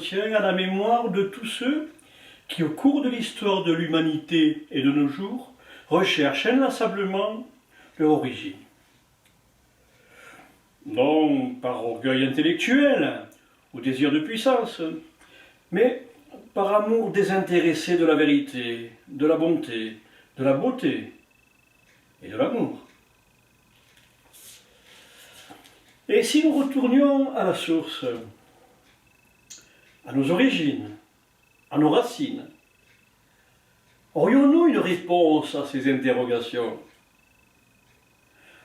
tient à la mémoire de tous ceux qui, au cours de l'histoire de l'humanité et de nos jours, recherchent inlassablement leur origine. Non par orgueil intellectuel ou désir de puissance, mais par amour désintéressé de la vérité, de la bonté, de la beauté et de l'amour. Et si nous retournions à la source, à nos origines, à nos racines, aurions-nous une réponse à ces interrogations?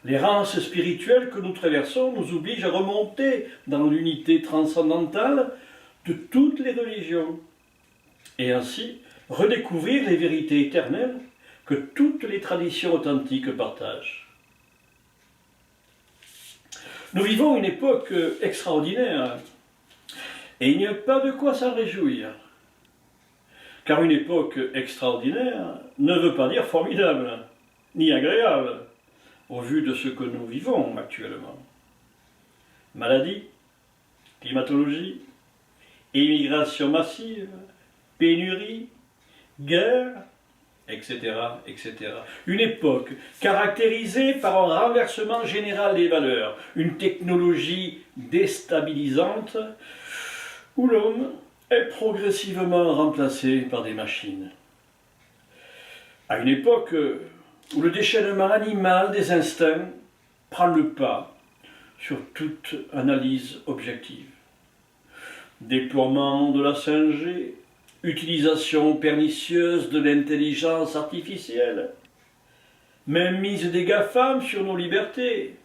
L'errance spirituelle que nous traversons nous oblige à remonter dans l'unité transcendantale de toutes les religions, et ainsi redécouvrir les vérités éternelles que toutes les traditions authentiques partagent. Nous vivons une époque extraordinaire, et il n'y a pas de quoi s'en réjouir. Car une époque extraordinaire ne veut pas dire formidable, ni agréable, au vu de ce que nous vivons actuellement. Maladies, climatologie, immigration massive, pénurie, guerre, etc., etc. Une époque caractérisée par un renversement général des valeurs, une technologie déstabilisante où l'homme est progressivement remplacé par des machines. À une époque où le déchaînement animal des instincts prend le pas sur toute analyse objective. Déploiement de la 5G, utilisation pernicieuse de l'intelligence artificielle, mainmise des GAFAM sur nos libertés,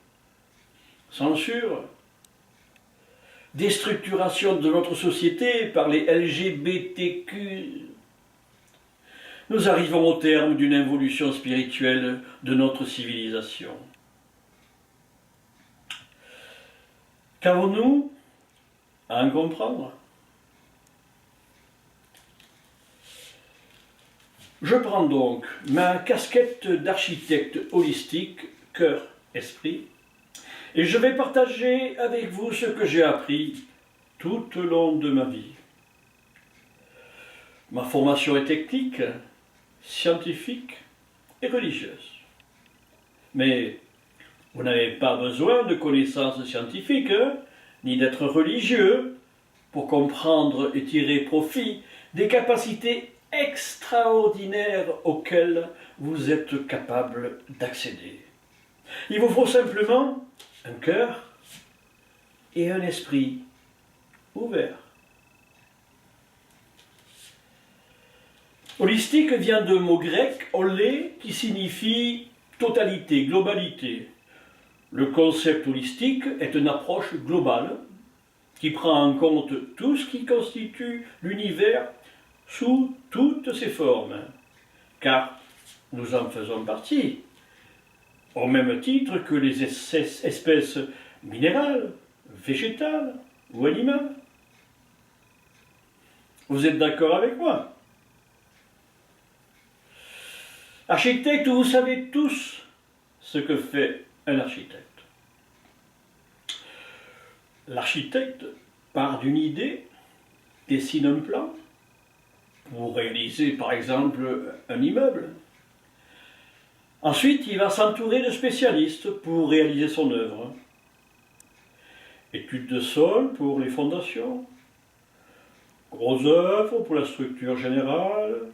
censure, déstructuration de notre société par les LGBTQ. Nous arrivons au terme d'une évolution spirituelle de notre civilisation. Qu'avons-nous à en comprendre? Je prends donc ma casquette d'architecte holistique, cœur, esprit, et je vais partager avec vous ce que j'ai appris tout au long de ma vie. Ma formation est technique, scientifique et religieuse. Mais vous n'avez pas besoin de connaissances scientifiques, ni d'être religieux pour comprendre et tirer profit des capacités extraordinaires auxquelles vous êtes capable d'accéder. Il vous faut simplement un cœur et un esprit ouvert. Holistique vient d'un mot grec, holé, qui signifie totalité, globalité. Le concept holistique est une approche globale qui prend en compte tout ce qui constitue l'univers sous toutes ses formes, car nous en faisons partie, au même titre que les espèces minérales, végétales ou animales. Vous êtes d'accord avec moi? Architecte, vous savez tous ce que fait un architecte. L'architecte part d'une idée, dessine un plan pour réaliser par exemple un immeuble. Ensuite, il va s'entourer de spécialistes pour réaliser son œuvre. Étude de sol pour les fondations, gros œuvre pour la structure générale,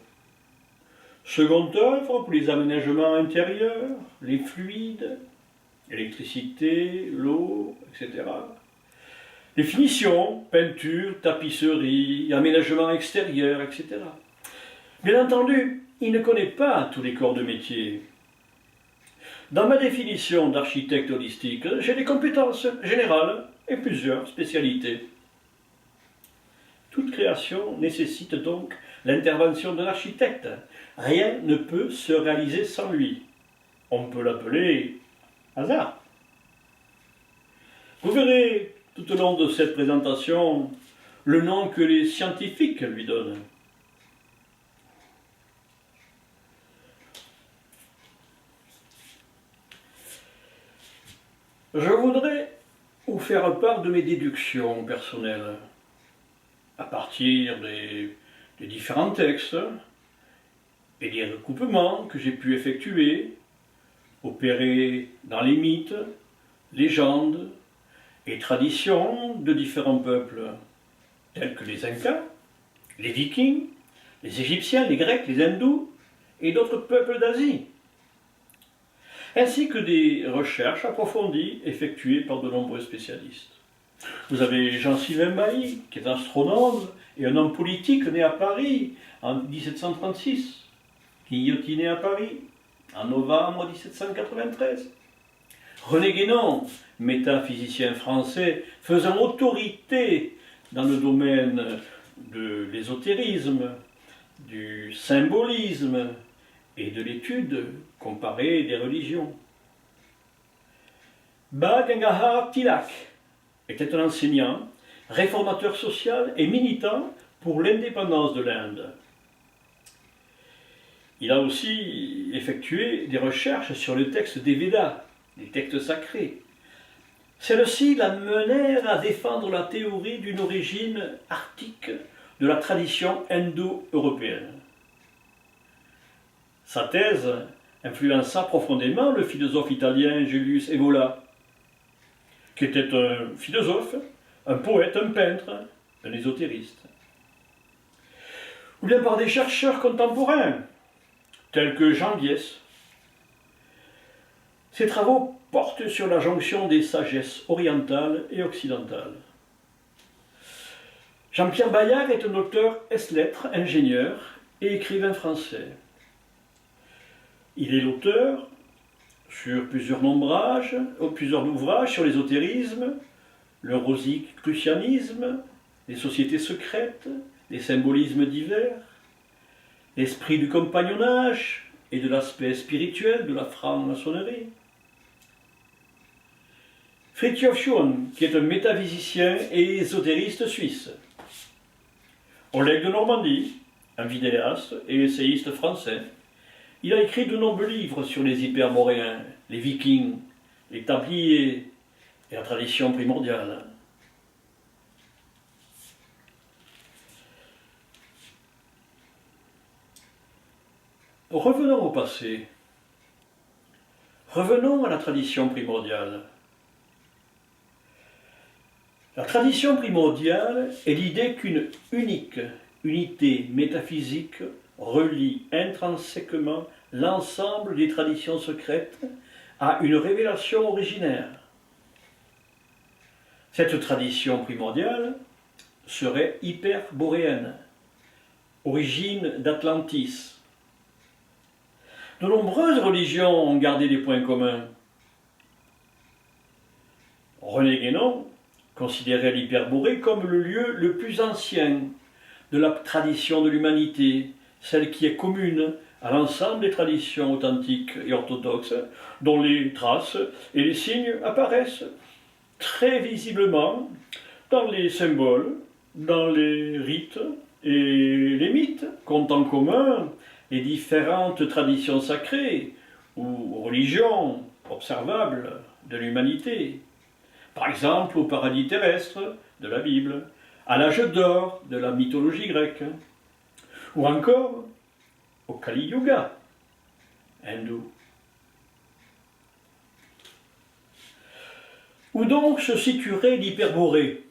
seconde œuvre pour les aménagements intérieurs, les fluides, l'électricité, l'eau, etc. Les finitions, peinture, tapisserie, aménagement extérieur, etc. Bien entendu, il ne connaît pas tous les corps de métier. Dans ma définition d'architecte holistique, j'ai des compétences générales et plusieurs spécialités. Toute création nécessite donc l'intervention de l'architecte. Rien ne peut se réaliser sans lui. On peut l'appeler hasard. Vous verrez tout au long de cette présentation le nom que les scientifiques lui donnent. Je voudrais vous faire part de mes déductions personnelles. à partir des différents textes et des recoupements que j'ai pu effectuer, opérer dans les mythes, légendes et traditions de différents peuples, tels que les Incas, les Vikings, les Égyptiens, les Grecs, les Hindous et d'autres peuples d'Asie, ainsi que des recherches approfondies effectuées par de nombreux spécialistes. Vous avez Jean-Sylvain Bailly, qui est astronome et un homme politique né à Paris en 1736, guillotiné à Paris en novembre 1793. René Guénon, métaphysicien français faisant autorité dans le domaine de l'ésotérisme, du symbolisme et de l'étude comparée des religions. Ba Gangahar Tilak était un enseignant, réformateur social et militant pour l'indépendance de l'Inde. Il a aussi effectué des recherches sur le texte des Védas, les textes sacrés. Celles-ci l'amenèrent à défendre la théorie d'une origine arctique de la tradition indo-européenne. Sa thèse influença profondément le philosophe italien Julius Evola, qui était un philosophe, un poète, un peintre, un ésotériste. Ou bien par des chercheurs contemporains, tels que Jean Biès. Ses travaux portent sur la jonction des sagesses orientales et occidentales. Jean-Pierre Bayard est un auteur ès-lettres, ingénieur et écrivain français. Il est l'auteur sur plusieurs ouvrages sur l'ésotérisme, le rosicrucianisme, les sociétés secrètes, les symbolismes divers, l'esprit du compagnonnage et de l'aspect spirituel de la franc-maçonnerie. Fridtjof Schuon, qui est un métaphysicien et ésotériste suisse. Oleg de Normandie, un vidéaste et essayiste français. Il a écrit de nombreux livres sur les hyperboréens, les vikings, les tabliers et la tradition primordiale. Revenons au passé. Revenons à la tradition primordiale. La tradition primordiale est l'idée qu'une unité métaphysique relie intrinsèquement l'ensemble des traditions secrètes à une révélation originaire. Cette tradition primordiale serait hyperboréenne, origine d'Atlantis. De nombreuses religions ont gardé des points communs. René Guénon considérait l'Hyperborée comme le lieu le plus ancien de la tradition de l'humanité, celle qui est commune à l'ensemble des traditions authentiques et orthodoxes, dont les traces et les signes apparaissent très visiblement dans les symboles, dans les rites et les mythes qu'ont en commun les différentes traditions sacrées ou religions observables de l'humanité. Par exemple, au paradis terrestre de la Bible, à l'âge d'or de la mythologie grecque, ou encore au Kali Yuga hindou. Où donc se situerait l'Hyperborée?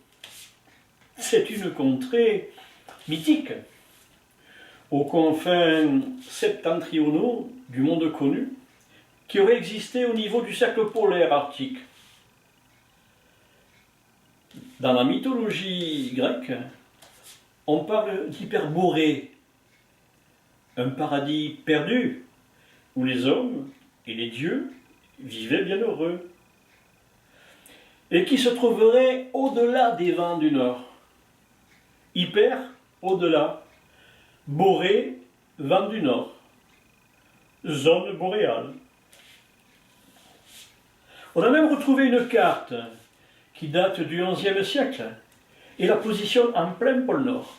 C'est une contrée mythique, aux confins septentrionaux du monde connu, qui aurait existé au niveau du cercle polaire arctique. Dans la mythologie grecque, on parle d'Hyperborée, un paradis perdu, où les hommes et les dieux vivaient bien heureux, et qui se trouverait au-delà des vents du nord. Hyper, au-delà, Borée, vent du nord, zone boréale. On a même retrouvé une carte qui date du XIe siècle et la positionne en plein pôle Nord.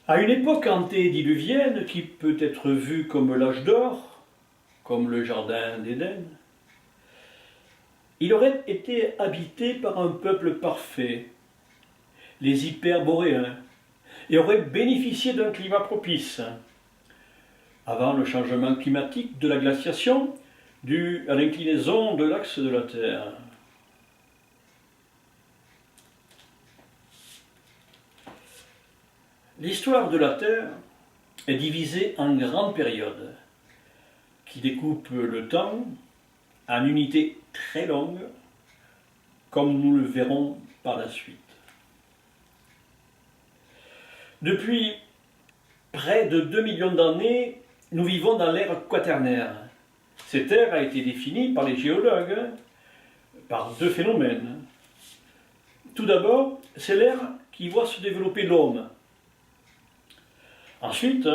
À une époque antédiluvienne qui peut être vue comme l'âge d'or, comme le jardin d'Éden, il aurait été habité par un peuple parfait, les Hyperboréens, et aurait bénéficié d'un climat propice, avant le changement climatique de la glaciation dû à l'inclinaison de l'axe de la Terre. L'histoire de la Terre est divisée en grandes périodes qui découpent le temps en unités très longues, comme nous le verrons par la suite. Depuis près de 2 millions d'années, nous vivons dans l'ère quaternaire. Cette ère a été définie par les géologues par deux phénomènes. Tout d'abord, c'est l'ère qui voit se développer l'homme. Ensuite,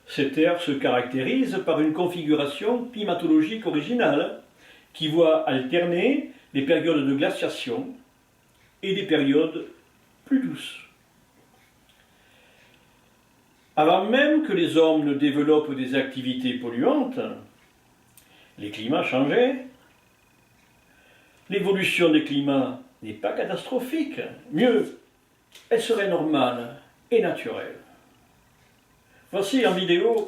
cette ère se caractérise par une configuration climatologique originale qui voit alterner les périodes de glaciation et des périodes plus douces. Avant même que les hommes ne développent des activités polluantes, les climats changeaient. L'évolution des climats n'est pas catastrophique. Mieux, elle serait normale et naturelle. Voici en vidéo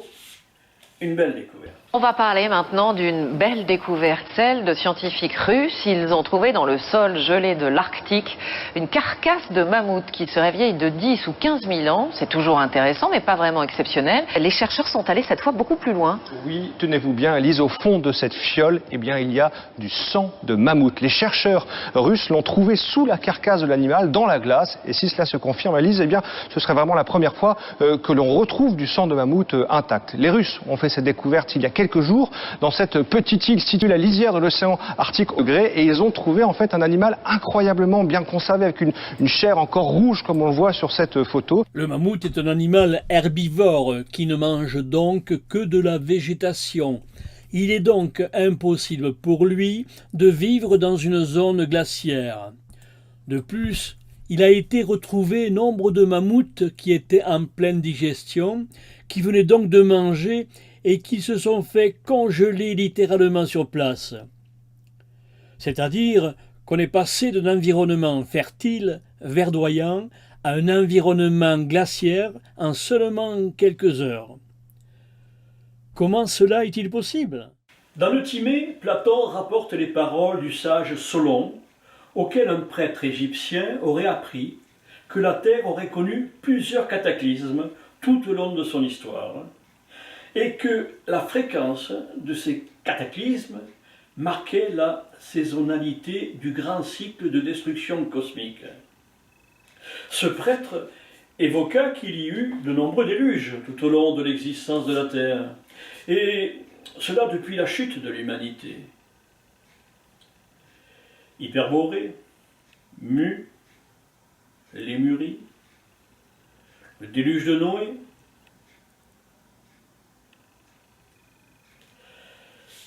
une belle découverte. On va parler maintenant d'une belle découverte, celle de scientifiques russes. Ils ont trouvé dans le sol gelé de l'Arctique une carcasse de mammouth qui serait vieille de 10 ou 15 000 ans. C'est toujours intéressant, mais pas vraiment exceptionnel. Les chercheurs sont allés cette fois beaucoup plus loin. Oui, tenez-vous bien, Elise, au fond de cette fiole, eh bien, il y a du sang de mammouth. Les chercheurs russes l'ont trouvé sous la carcasse de l'animal, dans la glace. Et si cela se confirme, Elise, eh bien, ce serait vraiment la première fois que l'on retrouve du sang de mammouth intact. Les Russes ont fait cette découverte il y a quelques jours dans cette petite île située à la lisière de l'océan Arctique au degré, et ils ont trouvé en fait un animal incroyablement bien conservé avec une chair encore rouge comme on le voit sur cette photo. Le mammouth est un animal herbivore qui ne mange donc que de la végétation. Il est donc impossible pour lui de vivre dans une zone glaciaire. De plus, il a été retrouvé nombre de mammouths qui étaient en pleine digestion, qui venaient donc de manger et qui se sont fait congeler littéralement sur place. C'est-à-dire qu'on est passé d'un environnement fertile, verdoyant, à un environnement glaciaire en seulement quelques heures. Comment cela est-il possible ? Dans le Timée, Platon rapporte les paroles du sage Solon, auquel un prêtre égyptien aurait appris que la Terre aurait connu plusieurs cataclysmes tout au long de son histoire, et que la fréquence de ces cataclysmes marquait la saisonnalité du grand cycle de destruction cosmique. Ce prêtre évoqua qu'il y eut de nombreux déluges tout au long de l'existence de la Terre, et cela depuis la chute de l'humanité. Hyperborée, Mu, Lémurie, le déluge de Noé.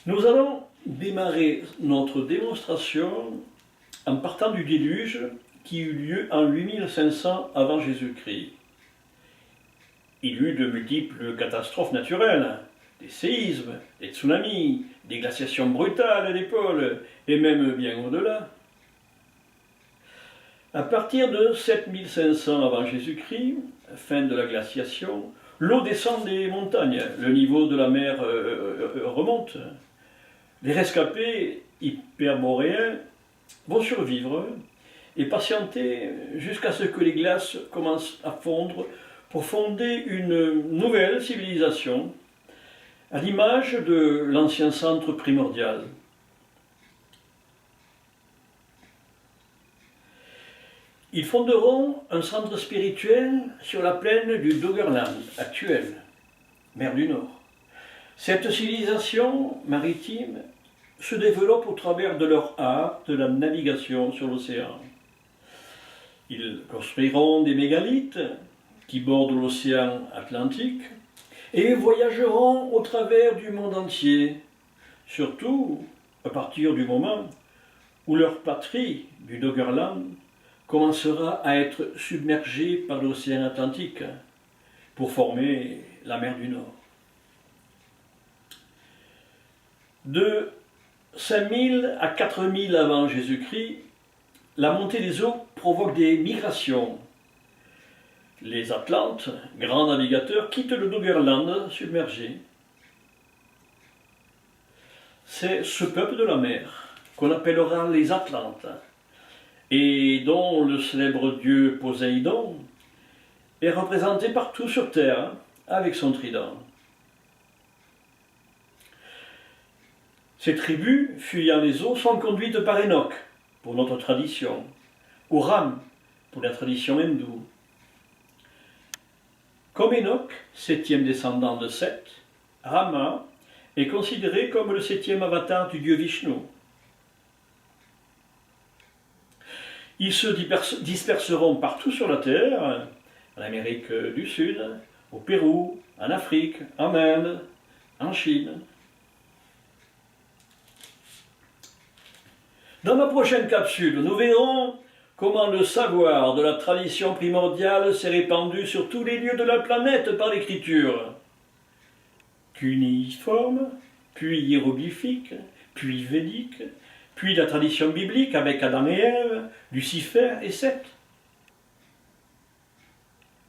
Nous allons démarrer notre démonstration en partant du déluge qui eut lieu en 8500 avant Jésus-Christ. Il y eut de multiples catastrophes naturelles, des séismes, des tsunamis, des glaciations brutales des pôles, et même bien au-delà. À partir de 7500 avant Jésus-Christ, fin de la glaciation, l'eau descend des montagnes, le niveau de la mer remonte. Les rescapés hyperboréens vont survivre et patienter jusqu'à ce que les glaces commencent à fondre pour fonder une nouvelle civilisation, à l'image de l'ancien centre primordial. Ils fonderont un centre spirituel sur la plaine du Doggerland actuelle, mer du Nord. Cette civilisation maritime se développe au travers de leur art de la navigation sur l'océan. Ils construiront des mégalithes qui bordent l'océan Atlantique et voyageront au travers du monde entier, surtout à partir du moment où leur patrie du Doggerland commencera à être submergée par l'océan Atlantique pour former la mer du Nord. De 5000 à 4000 avant Jésus-Christ, la montée des eaux provoque des migrations. Les Atlantes, grands navigateurs, quittent le Doggerland submergé. C'est ce peuple de la mer qu'on appellera les Atlantes et dont le célèbre dieu Poséidon est représenté partout sur Terre avec son trident. Ces tribus, fuyant les eaux, sont conduites par Enoch, pour notre tradition, ou Ram, pour la tradition hindoue. Comme Enoch, septième descendant de Seth, Rama est considéré comme le septième avatar du dieu Vishnu. Ils se disperseront partout sur la Terre, en Amérique du Sud, au Pérou, en Afrique, en Inde, en Chine. Dans ma prochaine capsule, nous verrons comment le savoir de la tradition primordiale s'est répandu sur tous les lieux de la planète par l'écriture. Cunéiforme, puis hiéroglyphique, puis védique, puis la tradition biblique avec Adam et Ève, Lucifer et Seth.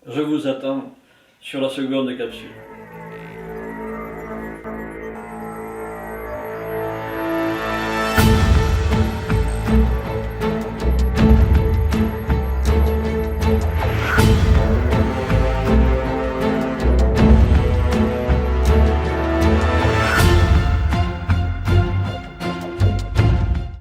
Je vous attends sur la seconde capsule.